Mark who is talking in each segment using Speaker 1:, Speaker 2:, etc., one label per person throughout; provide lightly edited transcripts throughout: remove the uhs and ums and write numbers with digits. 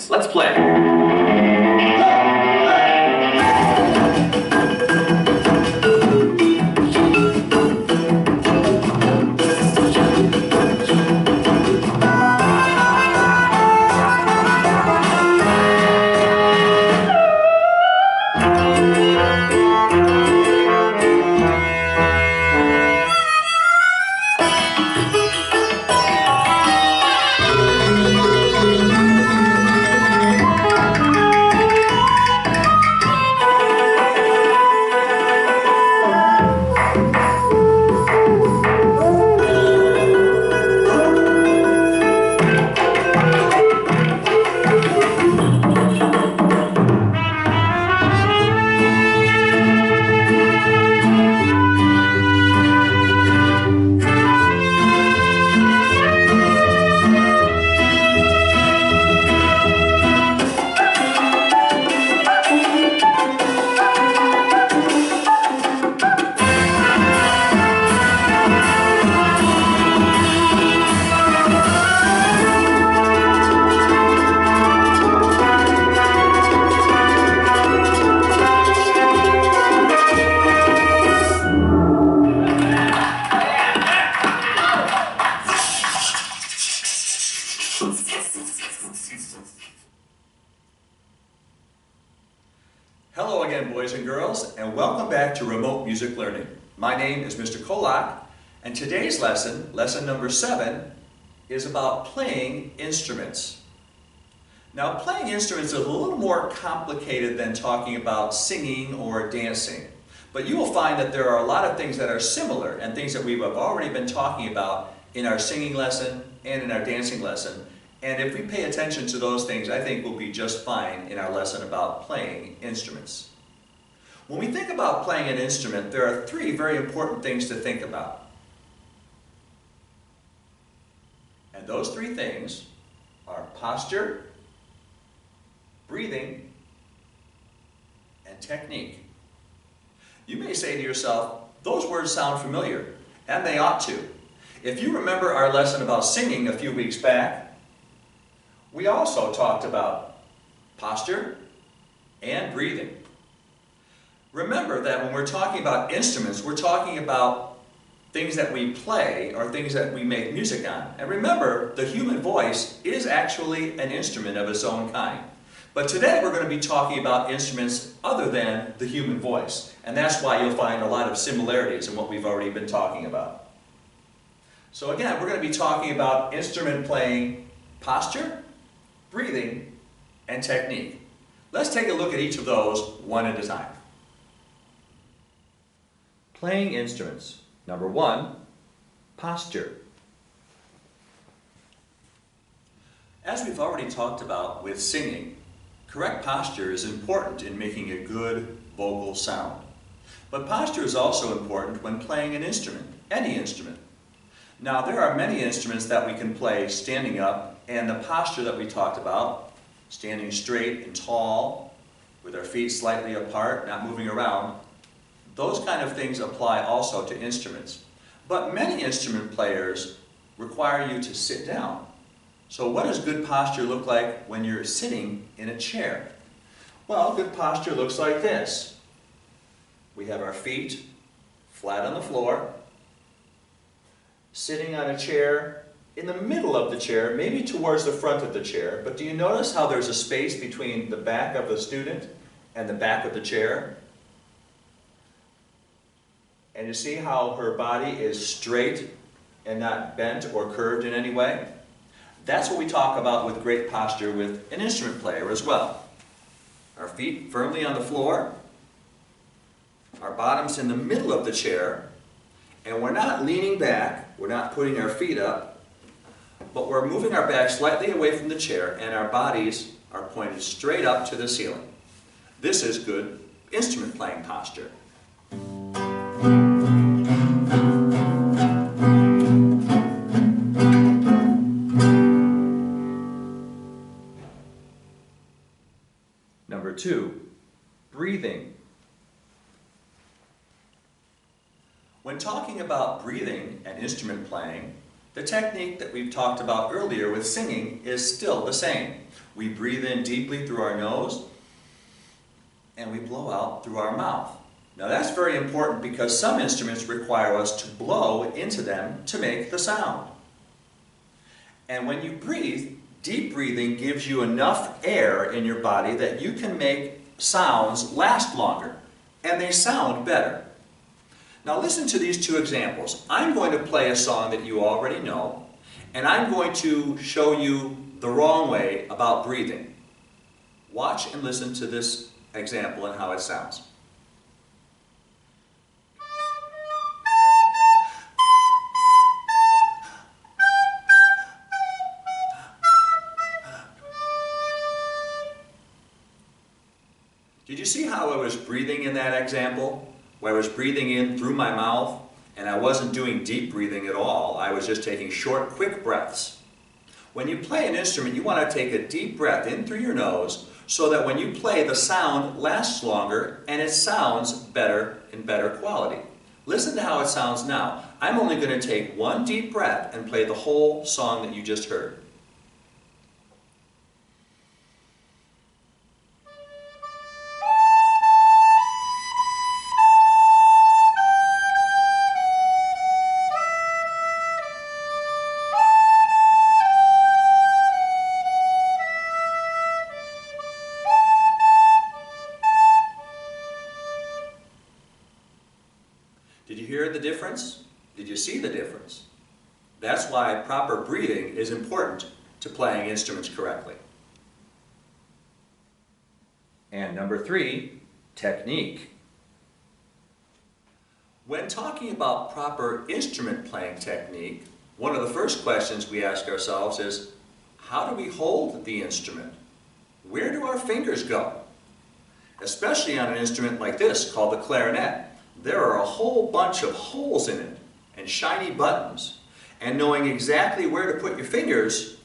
Speaker 1: instruments. Let's play.
Speaker 2: Hello again, boys and girls, and welcome back to Remote Music Learning. My name is Mr. Kolak, and today's lesson, lesson number 7, is about playing instruments. Now, playing instruments is a little more complicated than talking about singing or dancing, but you will find that there are a lot of things that are similar and things that we have already been talking about in our singing lesson and in our dancing lesson. And if we pay attention to those things, I think we'll be just fine in our lesson about playing instruments. When we think about playing an instrument, there are 3 very important things to think about. And those 3 things are posture, breathing, and technique. You may say to yourself, those words sound familiar, and they ought to. If you remember our lesson about singing a few weeks back, we also talked about posture and breathing. Remember that when we're talking about instruments, we're talking about things that we play or things that we make music on. And remember, the human voice is actually an instrument of its own kind. But today we're going to be talking about instruments other than the human voice. And that's why you'll find a lot of similarities in what we've already been talking about. So again, we're going to be talking about instrument playing posture, breathing, and technique. Let's take a look at each of those one at a time. Playing instruments. Number 1, posture. As we've already talked about with singing, correct posture is important in making a good vocal sound. But posture is also important when playing an instrument, any instrument. Now, there are many instruments that we can play standing up, and the posture that we talked about, standing straight and tall, with our feet slightly apart, not moving around, those kind of things apply also to instruments. But many instrument players require you to sit down. So what does good posture look like when you're sitting in a chair? Well, good posture looks like this. We have our feet flat on the floor, sitting on a chair in the middle of the chair, maybe towards the front of the chair, but do you notice how there's a space between the back of the student and the back of the chair? And you see how her body is straight and not bent or curved in any way? That's what we talk about with great posture with an instrument player as well. Our feet firmly on the floor, our bottoms in the middle of the chair, and we're not leaning back, we're not putting our feet up, but we're moving our back slightly away from the chair and our bodies are pointed straight up to the ceiling. This is good instrument playing posture. Number 2, breathing. When talking about breathing and instrument playing, The technique that we've talked about earlier with singing is still the same. We breathe in deeply through our nose and we blow out through our mouth. Now that's very important because some instruments require us to blow into them to make the sound. And when you breathe, deep breathing gives you enough air in your body that you can make sounds last longer and they sound better. Now listen to these two examples. I'm going to play a song that you already know, and I'm going to show you the wrong way about breathing. Watch and listen to this example and how it sounds. Did you see how I was breathing in that example? Where I was breathing in through my mouth, and I wasn't doing deep breathing at all. I was just taking short, quick breaths. When you play an instrument, you want to take a deep breath in through your nose so that when you play, the sound lasts longer and it sounds better in better quality. Listen to how it sounds now. I'm only going to take one deep breath and play the whole song that you just heard. Did you hear the difference? Did you see the difference? That's why proper breathing is important to playing instruments correctly. And number 3, technique. When talking about proper instrument playing technique, one of the first questions we ask ourselves is, how do we hold the instrument? Where do our fingers go? Especially on an instrument like this called the clarinet. There are a whole bunch of holes in it and shiny buttons, and knowing exactly where to put your fingers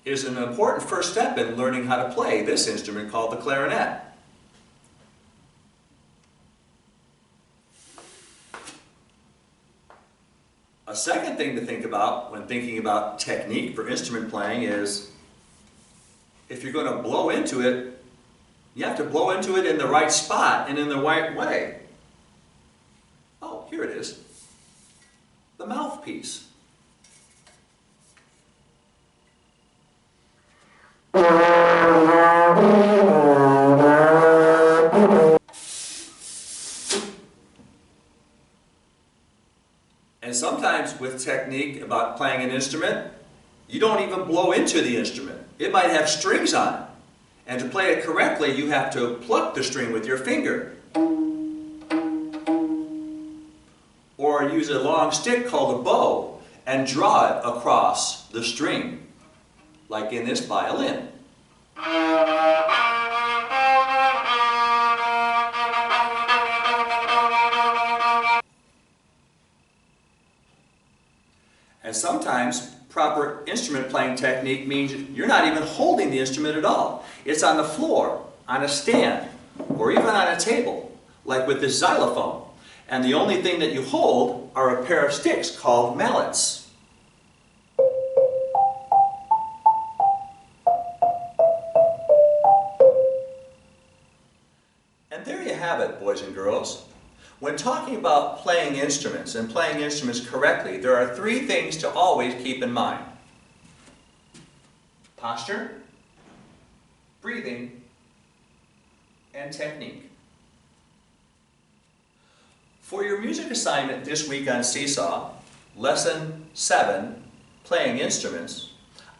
Speaker 2: is an important first step in learning how to play this instrument called the clarinet. A second thing to think about when thinking about technique for instrument playing is if you're going to blow into it, you have to blow into it in the right spot and in the right way. Oh, here it is. The mouthpiece. And sometimes with technique about playing an instrument, you don't even blow into the instrument. It might have strings on it. And to play it correctly, you have to pluck the string with your finger. Or use a long stick called a bow and draw it across the string, like in this violin. And sometimes proper instrument playing technique means you're not even holding the instrument at all. It's on the floor, on a stand, or even on a table, like with this xylophone. And the only thing that you hold are a pair of sticks called mallets. And there you have it, boys and girls. When talking about playing instruments and playing instruments correctly, there are 3 things to always keep in mind. Posture, breathing, and technique. For your music assignment this week on Seesaw, Lesson 7, Playing Instruments,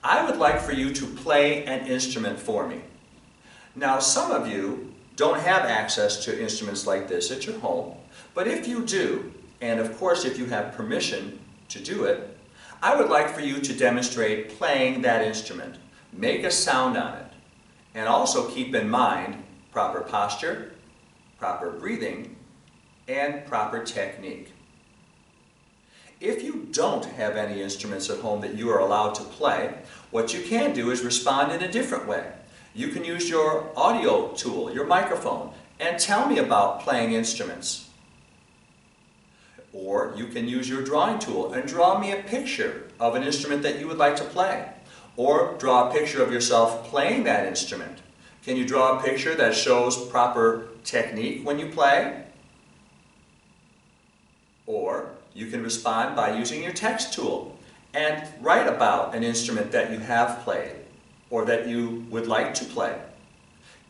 Speaker 2: I would like for you to play an instrument for me. Now, some of you don't have access to instruments like this at your home, but if you do, and of course if you have permission to do it, I would like for you to demonstrate playing that instrument. Make a sound on it, and also keep in mind proper posture, proper breathing, and proper technique. If you don't have any instruments at home that you are allowed to play, what you can do is respond in a different way. You can use your audio tool, your microphone, and tell me about playing instruments. Or you can use your drawing tool and draw me a picture of an instrument that you would like to play. Or draw a picture of yourself playing that instrument. Can you draw a picture that shows proper technique when you play? Or you can respond by using your text tool and write about an instrument that you have played or that you would like to play.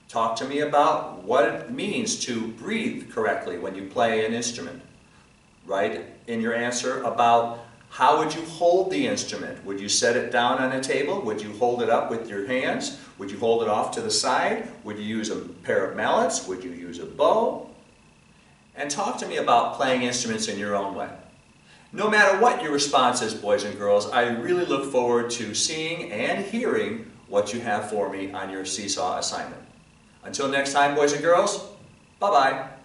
Speaker 2: Talk to me about what it means to breathe correctly when you play an instrument. Write in your answer about how would you hold the instrument. Would you set it down on a table? Would you hold it up with your hands? Would you hold it off to the side? Would you use a pair of mallets? Would you use a bow? And talk to me about playing instruments in your own way. No matter what your response is, boys and girls, I really look forward to seeing and hearing what you have for me on your seesaw assignment. Until next time, boys and girls, bye-bye.